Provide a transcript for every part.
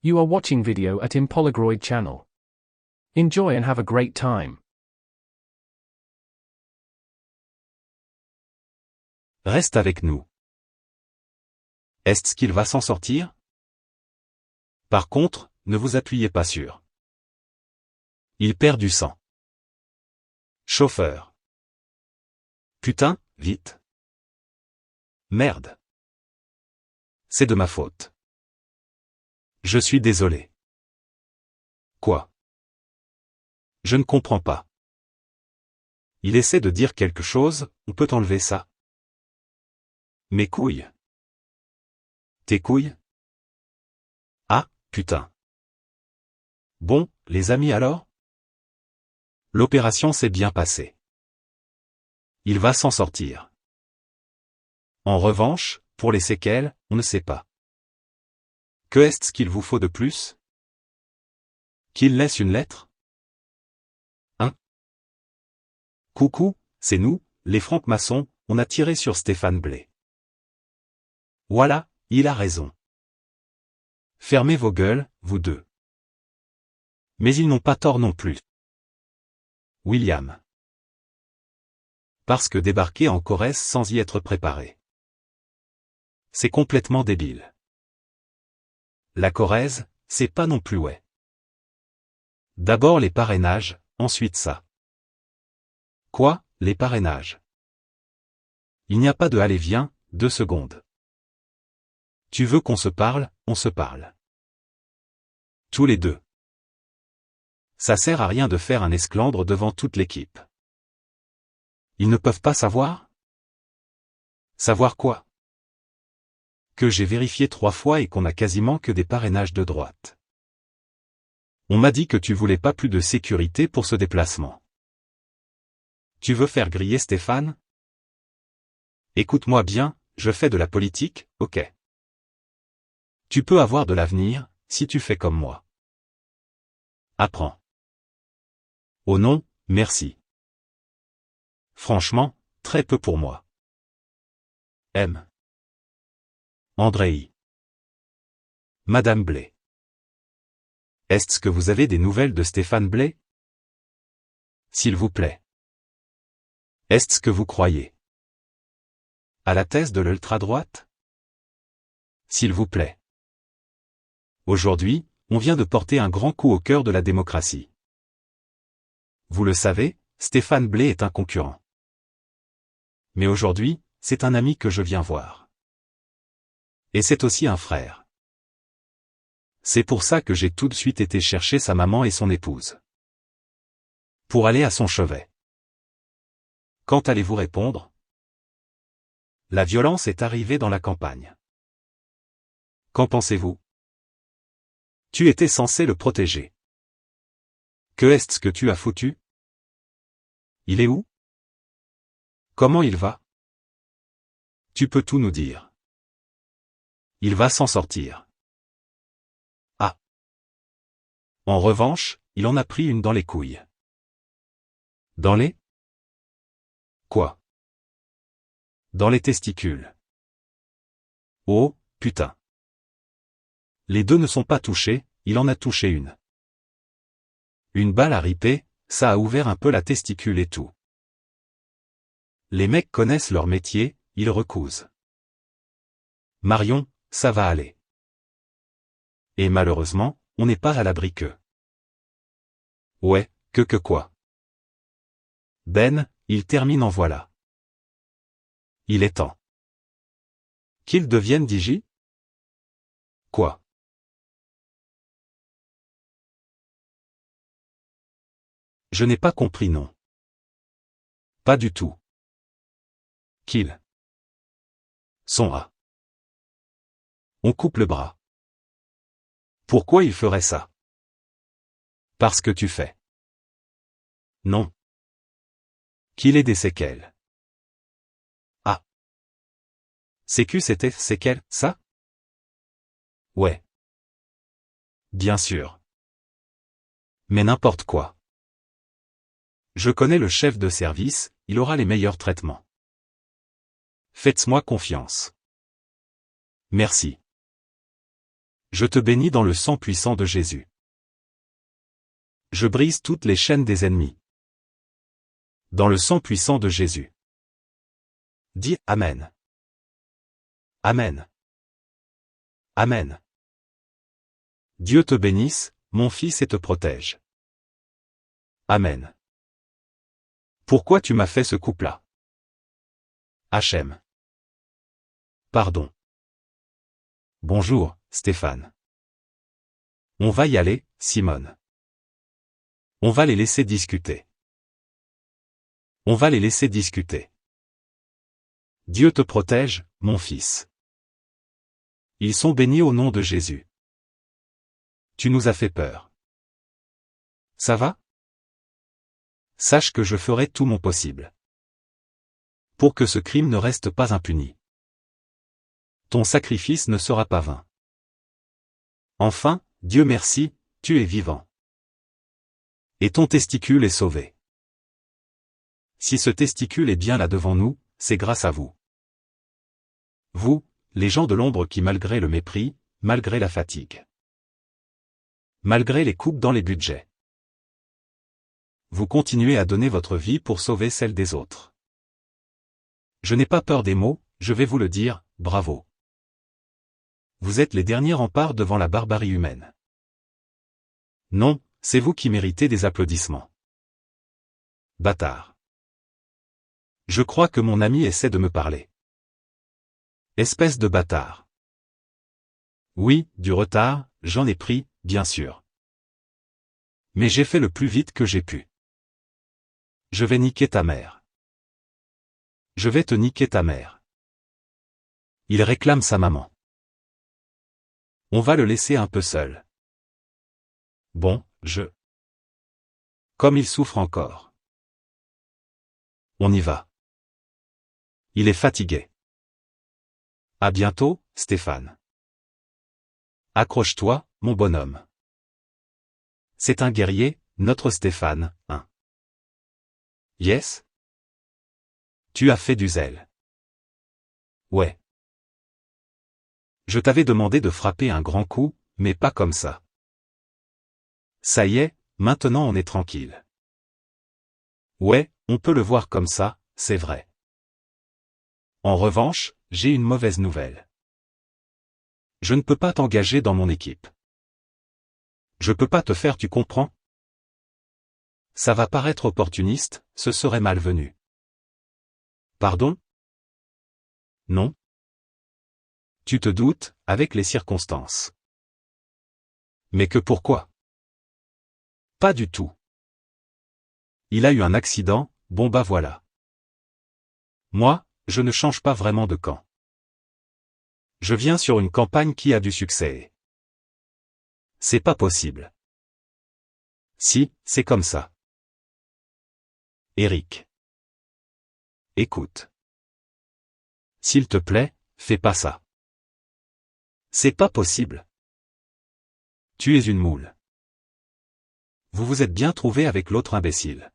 You are watching video at Impolagroid channel. Enjoy and have a great time. Reste avec nous. Est-ce qu'il va s'en sortir? Par contre, ne vous appuyez pas sur. Il perd du sang. Chauffeur. Putain, vite. Merde. C'est de ma faute. Je suis désolé. Quoi? Je ne comprends pas. Il essaie de dire quelque chose, on peut enlever ça. Mes couilles. Tes couilles? Ah, putain. Bon, les amis alors? L'opération s'est bien passée. Il va s'en sortir. En revanche, pour les séquelles, on ne sait pas. Que est-ce qu'il vous faut de plus? Qu'il laisse une lettre? Hein? Coucou, c'est nous, les francs-maçons, on a tiré sur Stéphane Blais. Voilà, il a raison. Fermez vos gueules, vous deux. Mais ils n'ont pas tort non plus. William. Parce que débarquer en Corrèze sans y être préparé. C'est complètement débile. La Corrèze, c'est pas non plus ouais. D'abord les parrainages, ensuite ça. Quoi, les parrainages? Il n'y a pas de allez viens, 2 secondes. Tu veux qu'on se parle, on se parle. Tous les deux. Ça sert à rien de faire un esclandre devant toute l'équipe. Ils ne peuvent pas savoir? Savoir quoi? Que j'ai vérifié 3 fois et qu'on a quasiment que des parrainages de droite. On m'a dit que tu voulais pas plus de sécurité pour ce déplacement. Tu veux faire griller Stéphane? Écoute-moi bien, je fais de la politique, ok. Tu peux avoir de l'avenir, si tu fais comme moi. Apprends. Oh non, merci. Franchement, très peu pour moi. M. Andrei. Madame Blais. Est-ce que vous avez des nouvelles de Stéphane Blais? S'il vous plaît. Est-ce que vous croyez à la thèse de l'ultra-droite? S'il vous plaît. Aujourd'hui, on vient de porter un grand coup au cœur de la démocratie. Vous le savez, Stéphane Blais est un concurrent. Mais aujourd'hui, c'est un ami que je viens voir. Et c'est aussi un frère. C'est pour ça que j'ai tout de suite été chercher sa maman et son épouse. Pour aller à son chevet. Quand allez-vous répondre? La violence est arrivée dans la campagne. Qu'en pensez-vous? Tu étais censé le protéger. Que est-ce que tu as foutu? Il est où? Comment il va? Tu peux tout nous dire. Il va s'en sortir. Ah. En revanche, il en a pris une dans les couilles. Dans les? Quoi? Dans les testicules. Oh, putain. Les deux ne sont pas touchés, il en a touché une. Une balle a ripé, ça a ouvert un peu la testicule et tout. Les mecs connaissent leur métier, ils recousent. Marion, ça va aller. Et malheureusement, on n'est pas à l'abri que. Ouais, que quoi. Ben, il termine en voilà. Il est temps. Qu'il devienne DJ? Quoi? Je n'ai pas compris non. Pas du tout. Qu'il. Son A. On coupe le bras. Pourquoi il ferait ça? Parce que tu fais. Non. Qu'il ait des séquelles. Ah. Sécu c'était séquelles, ça? Ouais. Bien sûr. Mais n'importe quoi. Je connais le chef de service, il aura les meilleurs traitements. Faites-moi confiance. Merci. Je te bénis dans le sang puissant de Jésus. Je brise toutes les chaînes des ennemis. Dans le sang puissant de Jésus. Dis Amen. Amen. Amen. Dieu te bénisse, mon fils, et te protège. Amen. Pourquoi tu m'as fait ce coup-là? Hachem. Pardon. Bonjour, Stéphane. On va y aller, Simone. On va les laisser discuter. On va les laisser discuter. Dieu te protège, mon fils. Ils sont bénis au nom de Jésus. Tu nous as fait peur. Ça va? Sache que je ferai tout mon possible pour que ce crime ne reste pas impuni. Ton sacrifice ne sera pas vain. Enfin, Dieu merci, tu es vivant. Et ton testicule est sauvé. Si ce testicule est bien là devant nous, c'est grâce à vous. Vous, les gens de l'ombre qui malgré le mépris, malgré la fatigue, malgré les coupes dans les budgets, vous continuez à donner votre vie pour sauver celle des autres. Je n'ai pas peur des mots, je vais vous le dire, bravo. Vous êtes les derniers remparts devant la barbarie humaine. Non, c'est vous qui méritez des applaudissements. Bâtard. Je crois que mon ami essaie de me parler. Espèce de bâtard. Oui, du retard, j'en ai pris, bien sûr. Mais j'ai fait le plus vite que j'ai pu. Je vais niquer ta mère. Je vais te niquer ta mère. Il réclame sa maman. On va le laisser un peu seul. Bon, Comme il souffre encore. On y va. Il est fatigué. À bientôt, Stéphane. Accroche-toi, mon bonhomme. C'est un guerrier, notre Stéphane, hein. Yes? Tu as fait du zèle. Ouais. Je t'avais demandé de frapper un grand coup, mais pas comme ça. Ça y est, maintenant on est tranquille. Ouais, on peut le voir comme ça, c'est vrai. En revanche, j'ai une mauvaise nouvelle. Je ne peux pas t'engager dans mon équipe. Je peux pas te faire, tu comprends? Ça va paraître opportuniste, ce serait malvenu. Pardon? Non? Tu te doutes, avec les circonstances. Mais que pourquoi? Pas du tout. Il a eu un accident, bon bah voilà. Moi, je ne change pas vraiment de camp. Je viens sur une campagne qui a du succès. C'est pas possible. Si, c'est comme ça. Eric. Écoute. S'il te plaît, fais pas ça. C'est pas possible. Tu es une moule. Vous vous êtes bien trouvé avec l'autre imbécile.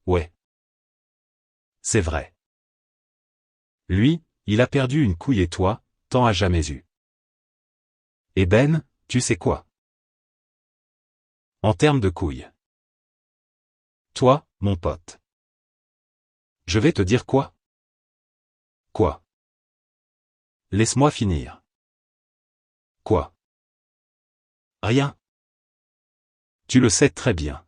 Ouais. C'est vrai. Lui, il a perdu une couille et toi, t'en as jamais eu. Et Ben, tu sais quoi? En termes de couilles. Toi, mon pote. Je vais te dire quoi? Quoi? Laisse-moi finir. Quoi? Rien. Tu le sais très bien.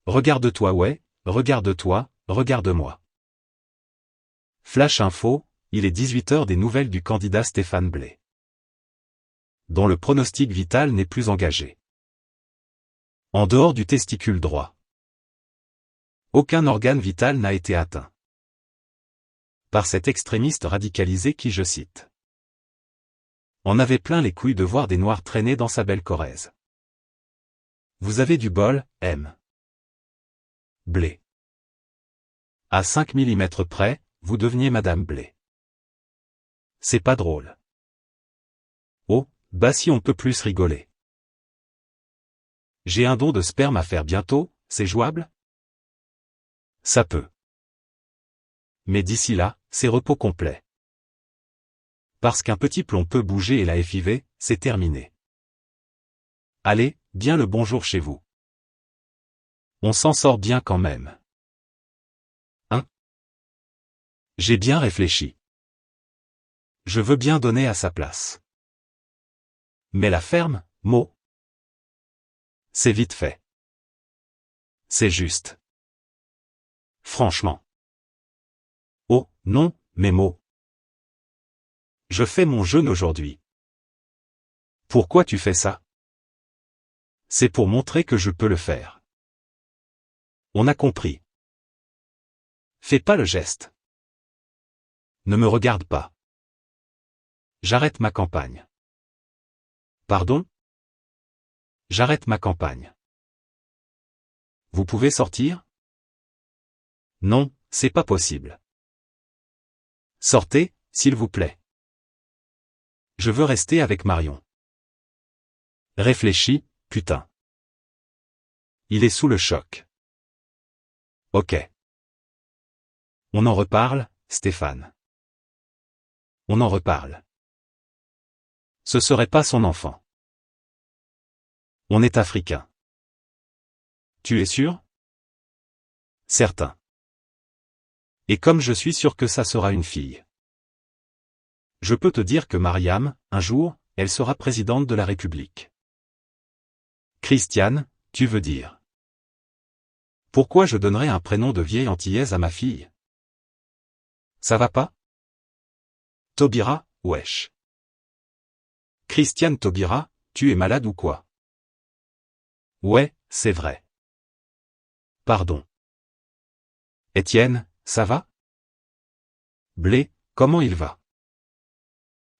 Regarde-toi, ouais, regarde-toi, regarde-moi. Flash info, il est 18h des nouvelles du candidat Stéphane Blais, dont le pronostic vital n'est plus engagé. En dehors du testicule droit, aucun organe vital n'a été atteint par cet extrémiste radicalisé qui, je cite, en avait plein les couilles de voir des noirs traîner dans sa belle Corrèze. Vous avez du bol, M. Blais. À 5 mm près, vous deveniez Madame Blais. C'est pas drôle. Oh, bah si on peut plus rigoler. J'ai un don de sperme à faire bientôt, c'est jouable? Ça peut. mais d'ici là, c'est repos complet. Parce qu'un petit plomb peut bouger et la FIV, c'est terminé. Allez, bien le bonjour chez vous. On s'en sort bien quand même. Hein? J'ai bien réfléchi. Je veux bien donner à sa place. Mais la ferme, Mo. C'est vite fait. C'est juste. Franchement. Oh, non, mais Mo. Je fais mon jeûne aujourd'hui. Pourquoi tu fais ça? C'est pour montrer que je peux le faire. On a compris. Fais pas le geste. Ne me regarde pas. J'arrête ma campagne. Pardon? J'arrête ma campagne. Vous pouvez sortir? Non, c'est pas possible. Sortez, s'il vous plaît. Je veux rester avec Marion. Réfléchis, putain. Il est sous le choc. Ok. On en reparle, Stéphane. On en reparle. Ce serait pas son enfant. On est africain. Tu es sûr? Certain. Et comme je suis sûr que ça sera une fille. Je peux te dire que Mariam, un jour, elle sera présidente de la République. Christiane, tu veux dire. Pourquoi je donnerais un prénom de vieille antillaise à ma fille? Ça va pas? Taubira, wesh. Christiane Taubira, tu es malade ou quoi? Ouais, c'est vrai. Pardon. Étienne, ça va? Blé, comment il va?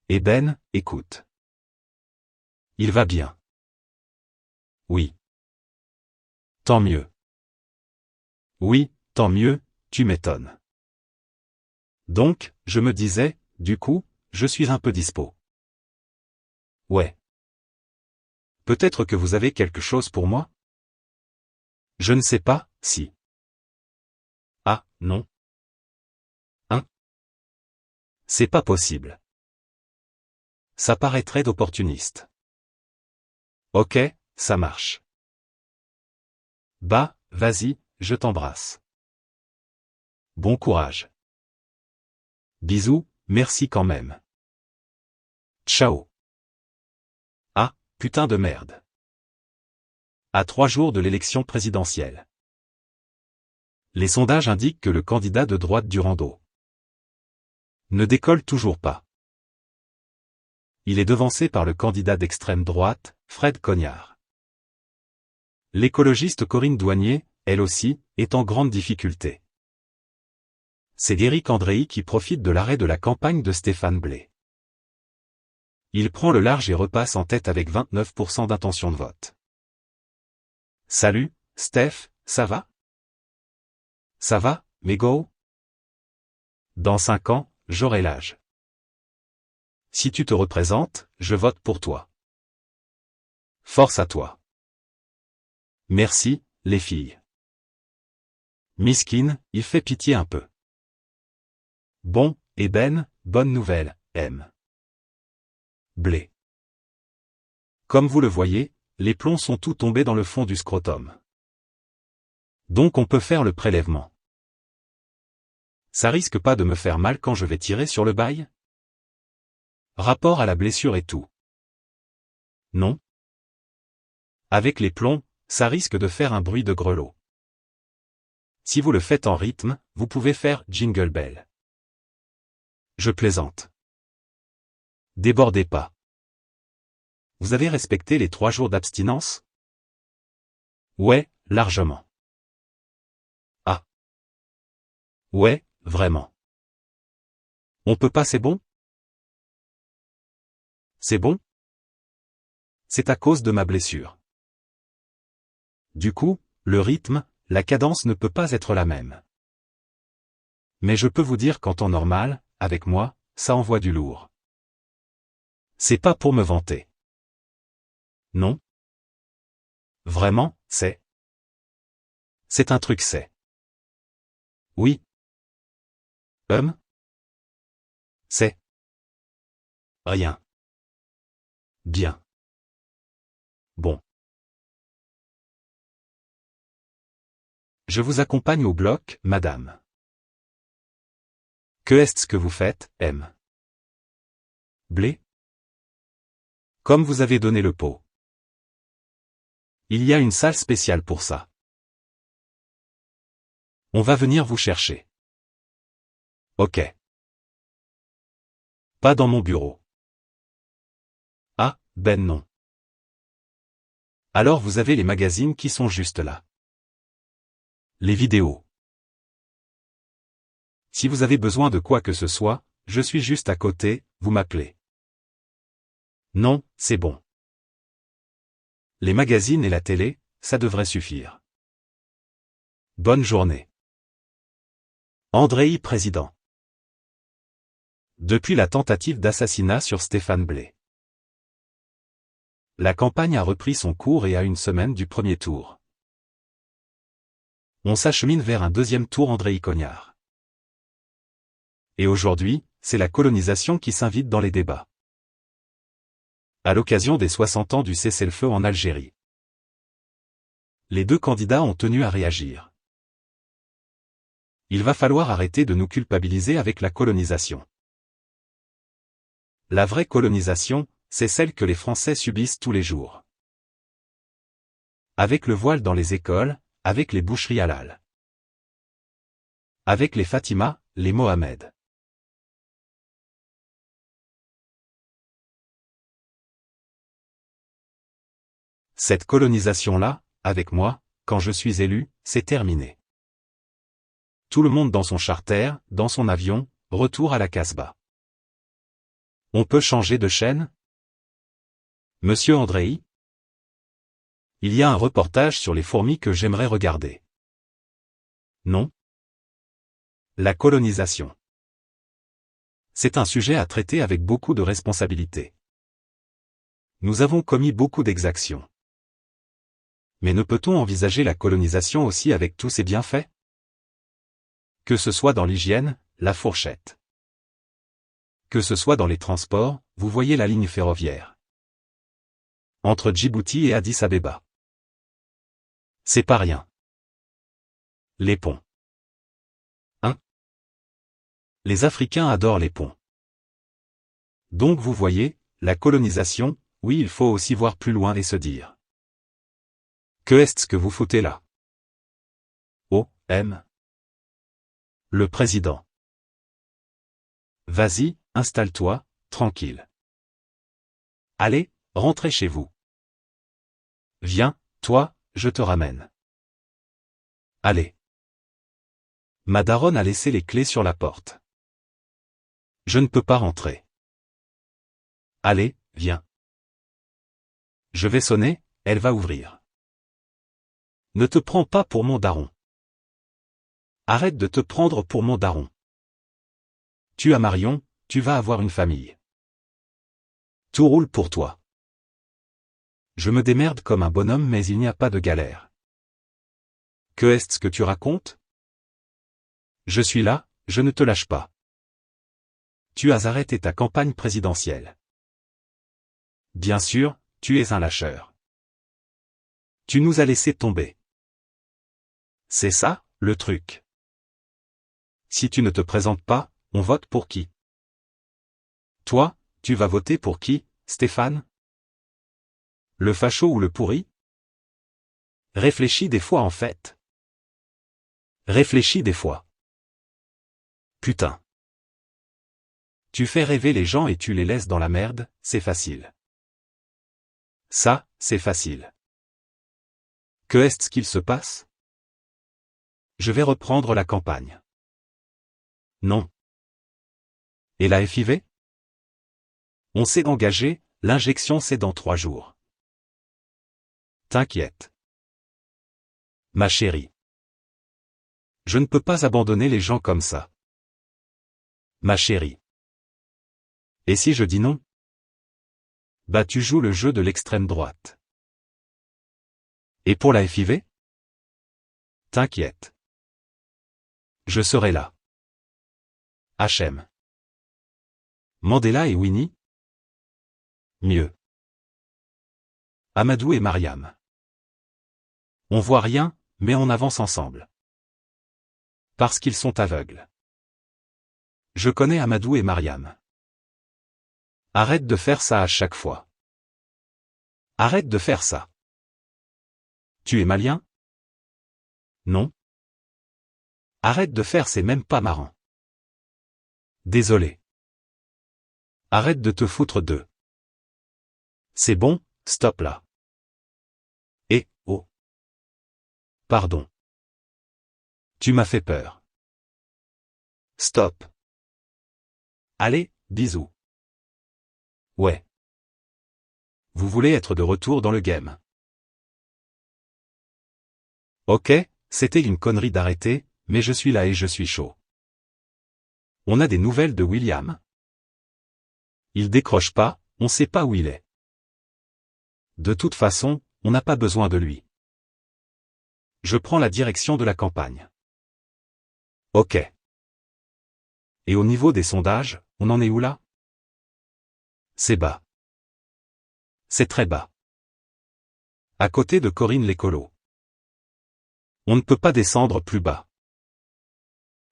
Et Ben, écoute. Il va bien. Oui. Tant mieux. Oui, tant mieux, tu m'étonnes. Donc, je me disais, du coup, je suis un peu dispo. Ouais. Peut-être que vous avez quelque chose pour moi? Je ne sais pas, si. Ah, non. Hein? C'est pas possible. Ça paraîtrait d'opportuniste. Ok, ça marche. Bah, vas-y, je t'embrasse. Bon courage. Bisous, merci quand même. Ciao. Ah, putain de merde. À 3 jours de l'élection présidentielle. Les sondages indiquent que le candidat de droite Durando ne décolle toujours pas. Il est devancé par le candidat d'extrême droite, Fred Cognard. L'écologiste Corinne Douanier, elle aussi, est en grande difficulté. C'est Éric Andréi qui profite de l'arrêt de la campagne de Stéphane Blé. Il prend le large et repasse en tête avec 29% d'intention de vote. Salut, Steph, ça va? Ça va, mais go? Dans 5 ans, j'aurai l'âge. Si tu te représentes, je vote pour toi. Force à toi. Merci, les filles. Miskin, il fait pitié un peu. Bon, et Ben, bonne nouvelle, M. Blé. Comme vous le voyez, les plombs sont tous tombés dans le fond du scrotum. Donc on peut faire le prélèvement. Ça risque pas de me faire mal quand je vais tirer sur le bail? Rapport à la blessure et tout. Non. Avec les plombs, ça risque de faire un bruit de grelot. Si vous le faites en rythme, vous pouvez faire Jingle Bell. Je plaisante. Débordez pas. Vous avez respecté les 3 jours d'abstinence? Ouais, largement. Ah. Ouais, vraiment. On peut pas, c'est bon? C'est bon? C'est à cause de ma blessure. Du coup, le rythme, la cadence ne peut pas être la même. Mais je peux vous dire qu'en temps normal, avec moi, ça envoie du lourd. C'est pas pour me vanter. Non? Vraiment, c'est un truc, c'est. Oui. C'est rien. Bien. Bon. Je vous accompagne au bloc, madame. Que est-ce que vous faites, Blé? Comme vous avez donné le pot. Il y a une salle spéciale pour ça. On va venir vous chercher. Ok. Pas dans mon bureau. Ah, ben non. Alors vous avez les magazines qui sont juste là. Les vidéos. Si vous avez besoin de quoi que ce soit, je suis juste à côté, vous m'appelez. Non, c'est bon. Les magazines et la télé, ça devrait suffire. Bonne journée. Andrei président. Depuis la tentative d'assassinat sur Stéphane Blé. La campagne a repris son cours et à une semaine du premier tour. On s'achemine vers un deuxième tour Andrei Cognard. Et aujourd'hui, c'est la colonisation qui s'invite dans les débats. À l'occasion des 60 ans du cessez-le-feu en Algérie. Les deux candidats ont tenu à réagir. Il va falloir arrêter de nous culpabiliser avec la colonisation. La vraie colonisation, c'est celle que les Français subissent tous les jours. Avec le voile dans les écoles, avec les boucheries halal. Avec les Fatima, les Mohamed. Cette colonisation-là, avec moi, quand je suis élu, c'est terminé. Tout le monde dans son charter, dans son avion, retour à la Casbah. On peut changer de chaîne? Monsieur Andrei? Il y a un reportage sur les fourmis que j'aimerais regarder. Non? La colonisation. C'est un sujet à traiter avec beaucoup de responsabilité. Nous avons commis beaucoup d'exactions. Mais ne peut-on envisager la colonisation aussi avec tous ses bienfaits? Que ce soit dans l'hygiène, la fourchette. Que ce soit dans les transports, vous voyez la ligne ferroviaire. Entre Djibouti et Addis Abeba. C'est pas rien. Les ponts. Les Africains adorent les ponts. Donc vous voyez, la colonisation, oui il faut aussi voir plus loin et se dire. Que est-ce que vous foutez là? Oh, le président. Vas-y, installe-toi, tranquille. Allez, rentrez chez vous. Viens, toi, je te ramène. Allez. Ma daronne a laissé les clés sur la porte. Je ne peux pas rentrer. Allez, viens. Je vais sonner, elle va ouvrir. Ne te prends pas pour mon daron. Arrête de te prendre pour mon daron. Tu as Marion, tu vas avoir une famille. Tout roule pour toi. Je me démerde comme un bonhomme mais il n'y a pas de galère. Que est-ce que tu racontes? Je suis là, je ne te lâche pas. Tu as arrêté ta campagne présidentielle. Bien sûr, tu es un lâcheur. Tu nous as laissé tomber. C'est ça, le truc. Si tu ne te présentes pas, on vote pour qui? Toi, tu vas voter pour qui, Stéphane? Le facho ou le pourri? Réfléchis des fois en fait. Réfléchis des fois. Putain. Tu fais rêver les gens et tu les laisses dans la merde, c'est facile. Ça, c'est facile. Que est-ce qu'il se passe? Je vais reprendre la campagne. Non. Et la FIV? On s'est engagé, l'injection c'est dans 3 jours. T'inquiète. Ma chérie. Je ne peux pas abandonner les gens comme ça. Ma chérie. Et si je dis non? Bah tu joues le jeu de l'extrême droite. Et pour la FIV? T'inquiète. Je serai là. H.M. Mandela et Winnie? Mieux. Amadou et Mariam. On voit rien, mais on avance ensemble. Parce qu'ils sont aveugles. Je connais Amadou et Mariam. Arrête de faire ça à chaque fois. Arrête de faire ça. Tu es malien? Non. Arrête de faire, c'est même pas marrant. Désolé. Arrête de te foutre d'eux. C'est bon, stop là. Et, oh. Pardon. Tu m'as fait peur. Stop. Allez, bisous. Ouais. Vous voulez être de retour dans le game. Ok, c'était une connerie d'arrêter, mais je suis là et je suis chaud. On a des nouvelles de William? Il décroche pas, on sait pas où il est. De toute façon, on n'a pas besoin de lui. Je prends la direction de la campagne. Ok. Et au niveau des sondages, on en est où là? C'est bas. C'est très bas. À côté de Corinne l'écolo. On ne peut pas descendre plus bas.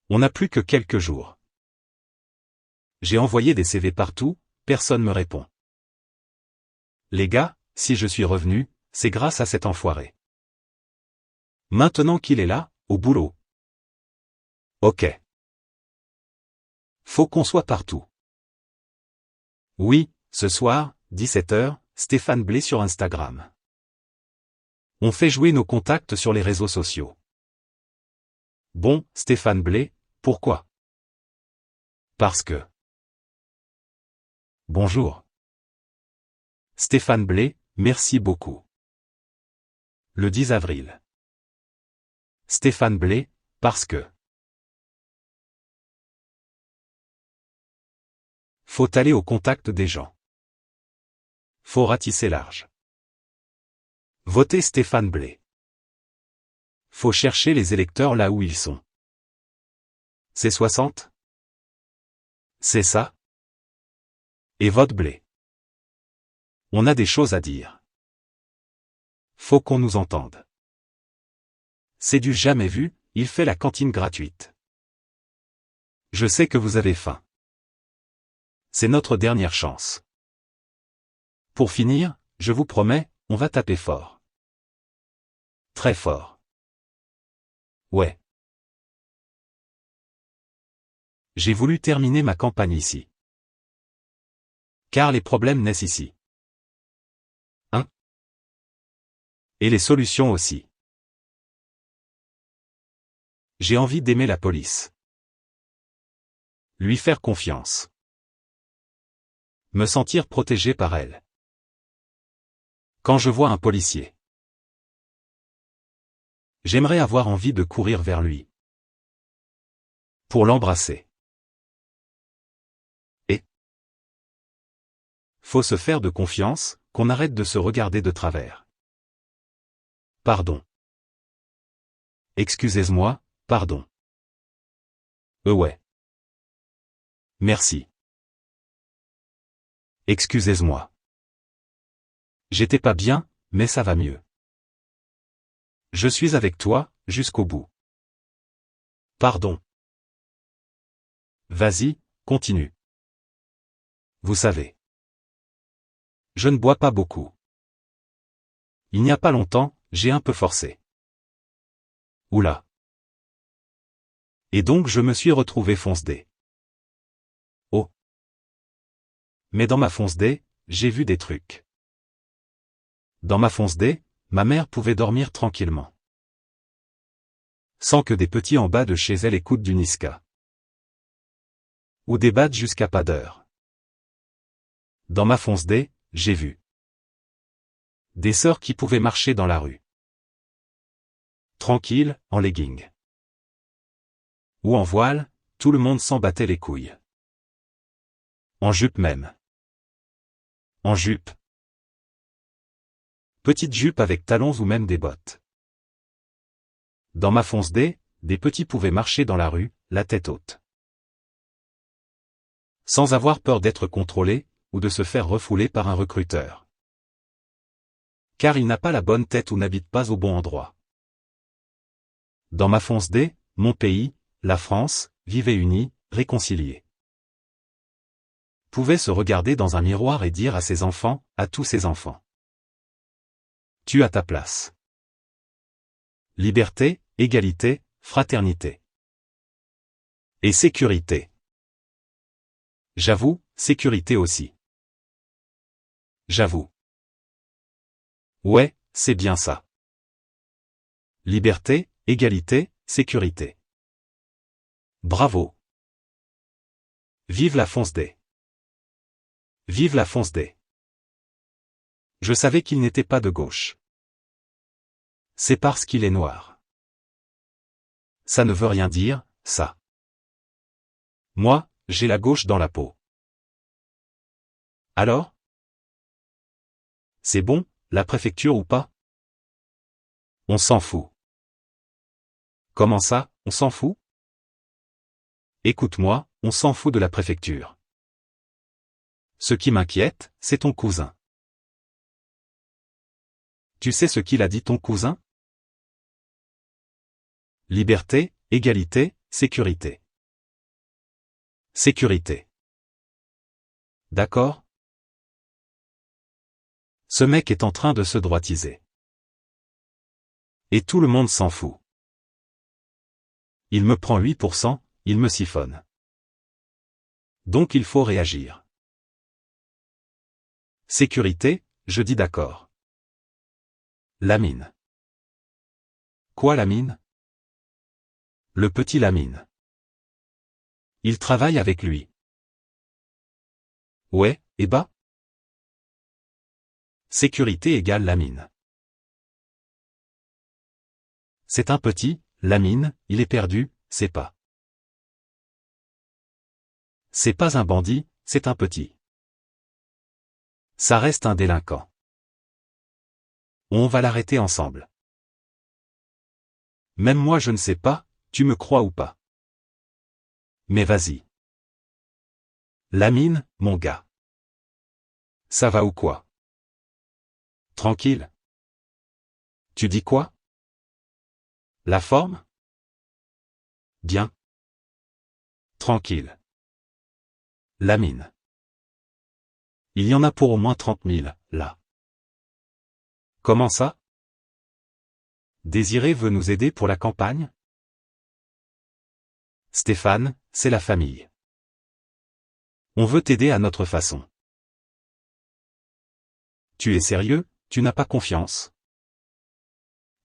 On n'a plus que quelques jours. J'ai envoyé des CV partout, personne me répond. Les gars, si je suis revenu, c'est grâce à cet enfoiré. Maintenant qu'il est là, au boulot. Ok. Faut qu'on soit partout. Oui, ce soir, 17h, Stéphane Blé sur Instagram. On fait jouer nos contacts sur les réseaux sociaux. Bon, Stéphane Blé, pourquoi? Parce que. Bonjour. Stéphane Blé, merci beaucoup. Le 10 avril. Stéphane Blé, parce que. Faut aller au contact des gens. Faut ratisser large. Votez Stéphane Blé. Faut chercher les électeurs là où ils sont. C'est 60? C'est ça? Et vote Blé. On a des choses à dire. Faut qu'on nous entende. C'est du jamais vu, il fait la cantine gratuite. Je sais que vous avez faim. C'est notre dernière chance. Pour finir, je vous promets, on va taper fort. Très fort. Ouais. J'ai voulu terminer ma campagne ici. Car les problèmes naissent ici. Hein? Et les solutions aussi. J'ai envie d'aimer la police. Lui faire confiance. Me sentir protégé par elle. Quand je vois un policier, j'aimerais avoir envie de courir vers lui. Pour l'embrasser. Et faut se faire de confiance, qu'on arrête de se regarder de travers. Pardon. Excusez-moi, pardon. Ouais. Merci. Excusez-moi. J'étais pas bien, mais ça va mieux. Je suis avec toi, jusqu'au bout. Pardon. Vas-y, continue. Vous savez. Je ne bois pas beaucoup. Il n'y a pas longtemps, j'ai un peu forcé. Oula. Et donc je me suis retrouvé fonce-dé. Oh. Mais dans ma fonce-dé, j'ai vu des trucs. Dans ma fonce-dé, ma mère pouvait dormir tranquillement. Sans que des petits en bas de chez elle écoutent du Niska. Ou débattent jusqu'à pas d'heure. Dans ma fonce-dé, j'ai vu des sœurs qui pouvaient marcher dans la rue. Tranquille, en legging. Ou en voile, tout le monde s'en battait les couilles. En jupe même. En jupe. Petite jupe avec talons ou même des bottes. Dans ma fonce-dé, des petits pouvaient marcher dans la rue, la tête haute. Sans avoir peur d'être contrôlé, ou de se faire refouler par un recruteur. Car il n'a pas la bonne tête ou n'habite pas au bon endroit. Dans ma fonce D, mon pays, la France, vivait unis, réconciliés. Pouvait se regarder dans un miroir et dire à ses enfants, à tous ses enfants. Tu as ta place. Liberté, égalité, fraternité. Et sécurité. J'avoue, sécurité aussi. J'avoue. Ouais, c'est bien ça. Liberté, égalité, sécurité. Bravo. Vive la fonce D. Vive la fonce D. Je savais qu'il n'était pas de gauche. C'est parce qu'il est noir. Ça ne veut rien dire, ça. Moi, j'ai la gauche dans la peau. Alors? C'est bon, la préfecture ou pas? On s'en fout. Comment ça, on s'en fout? Écoute-moi, on s'en fout de la préfecture. Ce qui m'inquiète, c'est ton cousin. Tu sais ce qu'il a dit ton cousin? Liberté, égalité, sécurité. Sécurité. D'accord? Ce mec est en train de se droitiser. Et tout le monde s'en fout. Il me prend 8%, il me siphonne. Donc il faut réagir. Sécurité, je dis d'accord. Lamine. Quoi Lamine? Le petit Lamine. Il travaille avec lui. Ouais, et bah? Sécurité égale Lamine. C'est un petit, Lamine, il est perdu, c'est pas. C'est pas un bandit, c'est un petit. Ça reste un délinquant. On va l'arrêter ensemble. Même moi je ne sais pas, tu me crois ou pas. Mais vas-y. Lamine, mon gars. Ça va ou quoi? Tranquille. Tu dis quoi? La forme? Bien. Tranquille. Lamine. Il y en a pour au moins 30 000, là. Comment ça? Désiré veut nous aider pour la campagne? Stéphane, c'est la famille. On veut t'aider à notre façon. Tu es sérieux, tu n'as pas confiance?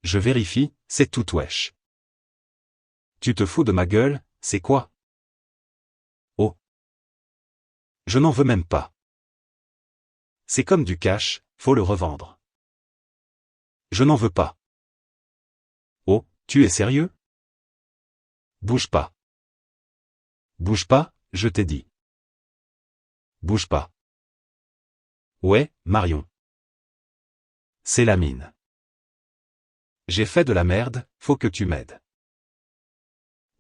Je vérifie, c'est tout wesh. Tu te fous de ma gueule, c'est quoi? Oh. Je n'en veux même pas. C'est comme du cash, faut le revendre. Je n'en veux pas. Oh, tu es sérieux? Bouge pas. Bouge pas, je t'ai dit. Bouge pas. Ouais, Marion. C'est Lamine. J'ai fait de la merde, faut que tu m'aides.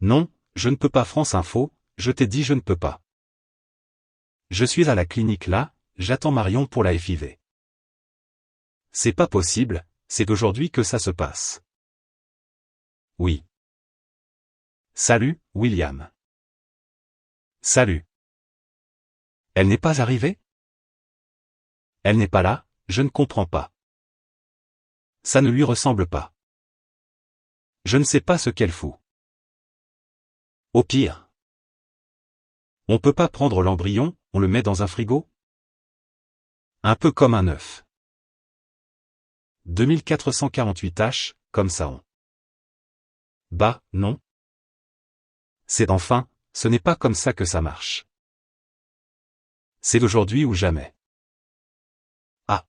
Non, je ne peux pas France Info, je t'ai dit je ne peux pas. Je suis à la clinique là, j'attends Marion pour la FIV. C'est pas possible, c'est aujourd'hui que ça se passe. Oui. Salut, William. Salut. Elle n'est pas arrivée? Elle n'est pas là, je ne comprends pas. Ça ne lui ressemble pas. Je ne sais pas ce qu'elle fout. Au pire. On peut pas prendre l'embryon, on le met dans un frigo? Un peu comme un œuf. 2448 H, comme ça on. Bah, non. C'est enfin, ce n'est pas comme ça que ça marche. C'est d'aujourd'hui ou jamais. Ah.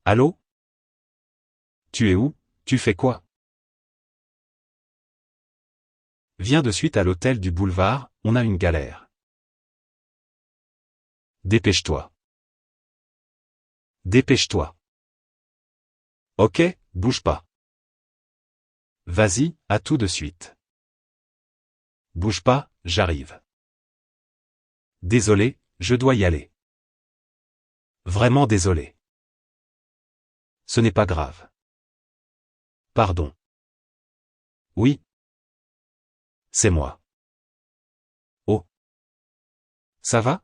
Allô? Tu es où? Tu fais quoi? Viens de suite à l'hôtel du boulevard, on a une galère. Dépêche-toi. Dépêche-toi. Ok, bouge pas. Vas-y, à tout de suite. Bouge pas, j'arrive. Désolé, je dois y aller. Vraiment désolé. Ce n'est pas grave. Pardon. Oui. C'est moi. Oh. Ça va?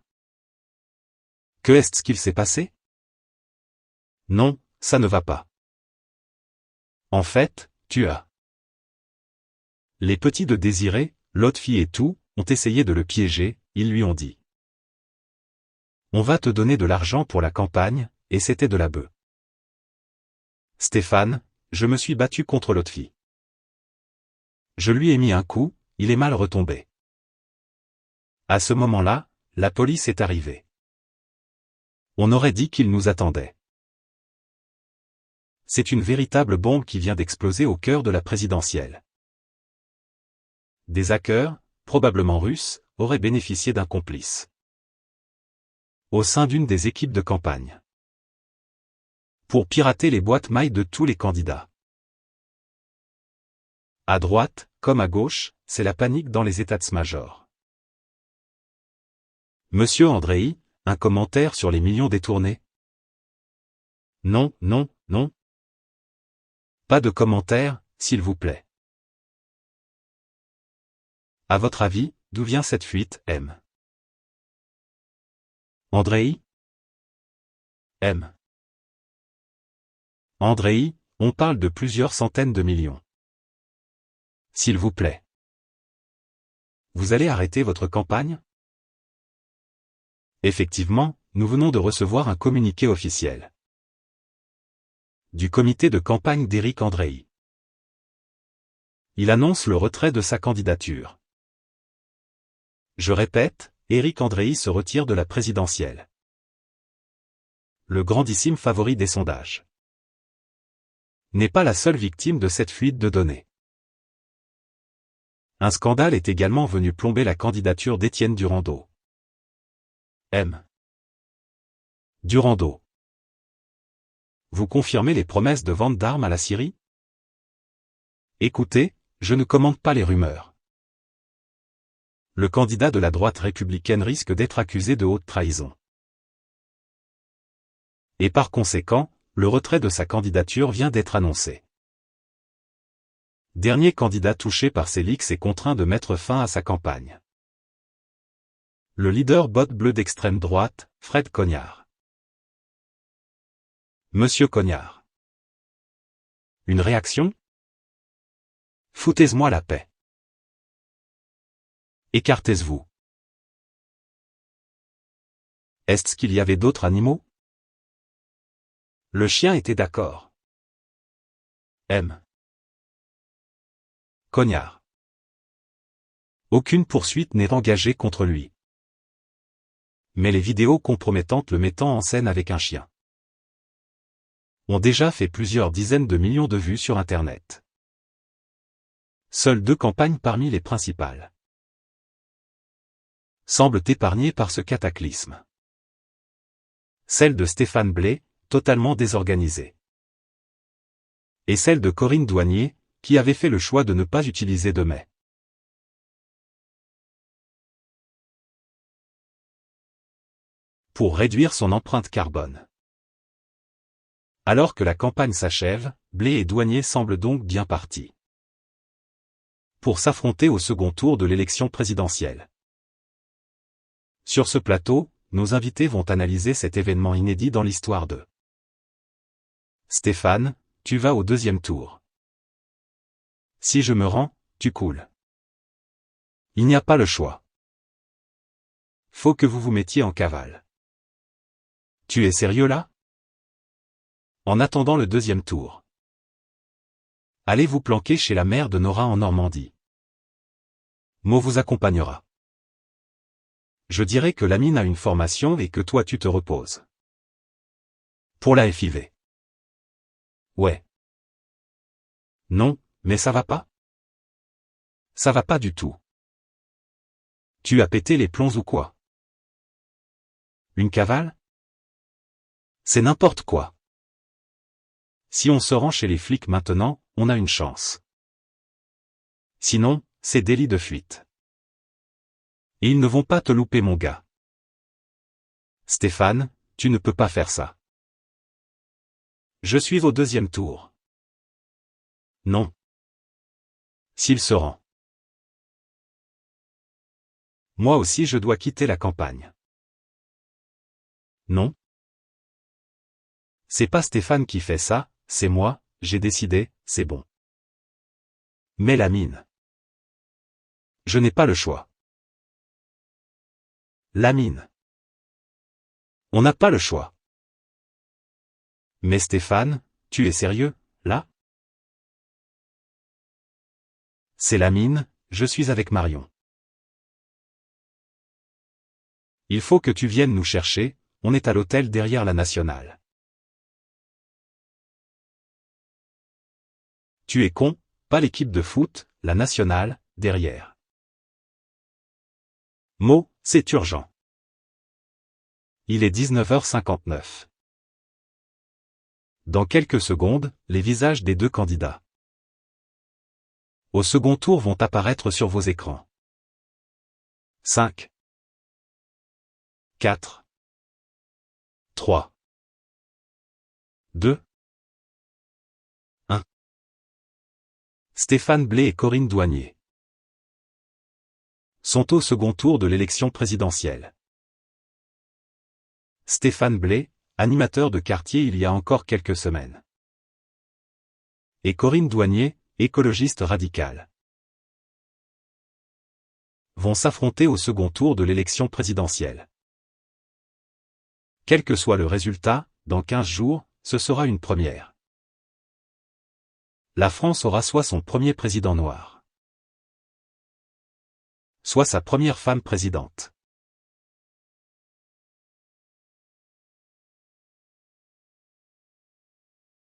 Que est-ce qu'il s'est passé? Non, ça ne va pas. En fait, tu as. Les petits de Désiré, l'autre fille et tout, ont essayé de le piéger, ils lui ont dit. On va te donner de l'argent pour la campagne, et c'était de la bœuf. Stéphane, je me suis battu contre l'autre fille. Je lui ai mis un coup, il est mal retombé. À ce moment-là, la police est arrivée. On aurait dit qu'il nous attendait. C'est une véritable bombe qui vient d'exploser au cœur de la présidentielle. Des hackers, probablement russes, auraient bénéficié d'un complice. Au sein d'une des équipes de campagne. Pour pirater les boîtes mail de tous les candidats. À droite, comme à gauche, c'est la panique dans les états-majors. Monsieur Andréi, un commentaire sur les millions détournés? Non, non, non. Pas de commentaire, s'il vous plaît. À votre avis, d'où vient cette fuite, M? Andréi? M. Andréi, on parle de plusieurs centaines de millions. S'il vous plaît. Vous allez arrêter votre campagne? Effectivement, nous venons de recevoir un communiqué officiel. Du comité de campagne d'Éric Andréi. Il annonce le retrait de sa candidature. Je répète, Éric Andréi se retire de la présidentielle. Le grandissime favori des sondages. N'est pas la seule victime de cette fuite de données. Un scandale est également venu plomber la candidature d'Étienne Durando. M. Durando. Vous confirmez les promesses de vente d'armes à la Syrie? Écoutez, je ne commente pas les rumeurs. Le candidat de la droite républicaine risque d'être accusé de haute trahison. Et par conséquent, le retrait de sa candidature vient d'être annoncé. Dernier candidat touché par ces leaks est contraint de mettre fin à sa campagne. Le leader botte bleu d'extrême droite, Fred Cognard. Monsieur Cognard. Une réaction? Foutez-moi la paix. Écartez-vous. Est-ce qu'il y avait d'autres animaux? Le chien était d'accord. M. Cognard. Aucune poursuite n'est engagée contre lui. Mais les vidéos compromettantes le mettant en scène avec un chien ont déjà fait plusieurs dizaines de millions de vues sur Internet. Seules 2 campagnes parmi les principales semblent épargnées par ce cataclysme. Celle de Stéphane Blais, totalement désorganisée. Et celle de Corinne Douanier, qui avait fait le choix de ne pas utiliser de mai. Pour réduire son empreinte carbone. Alors que la campagne s'achève, Blais et Douanier semblent donc bien partis pour s'affronter au second tour de l'élection présidentielle. Sur ce plateau, nos invités vont analyser cet événement inédit dans l'histoire de Stéphane, tu vas au 2e tour. Si je me rends, tu coules. Il n'y a pas le choix. Faut que vous vous mettiez en cavale. Tu es sérieux là? En attendant le 2e tour. Allez vous planquer chez la mère de Nora en Normandie. Mo vous accompagnera. Je dirais que la mine a une formation et que toi tu te reposes. Pour la FIV. Ouais. Non, mais ça va pas? Ça va pas du tout. Tu as pété les plombs ou quoi? Une cavale? C'est n'importe quoi. Si on se rend chez les flics maintenant, on a une chance. Sinon, c'est délit de fuite. Et ils ne vont pas te louper mon gars. Stéphane, tu ne peux pas faire ça. Je suis au deuxième tour. Non. S'il se rend. Moi aussi je dois quitter la campagne. Non. C'est pas Stéphane qui fait ça, c'est moi, j'ai décidé, c'est bon. Mais la mine. Je n'ai pas le choix. La mine. On n'a pas le choix. Mais Stéphane, tu es sérieux, là? C'est la mine, je suis avec Marion. Il faut que tu viennes nous chercher, on est à l'hôtel derrière la Nationale. Tu es con, pas l'équipe de foot, la Nationale, derrière. Mo, c'est urgent. Il est 19h59. Dans quelques secondes, les visages des deux candidats au second tour vont apparaître sur vos écrans. 5, 4, 3, 2, 1. Stéphane Blais et Corinne Douanier sont au second tour de l'élection présidentielle. Stéphane Blais, animateur de quartier il y a encore quelques semaines. Et Corinne Douanier, écologiste radicale, vont s'affronter au second tour de l'élection présidentielle. Quel que soit le résultat, dans 15 jours, ce sera une première. La France aura soit son premier président noir, soit sa première femme présidente.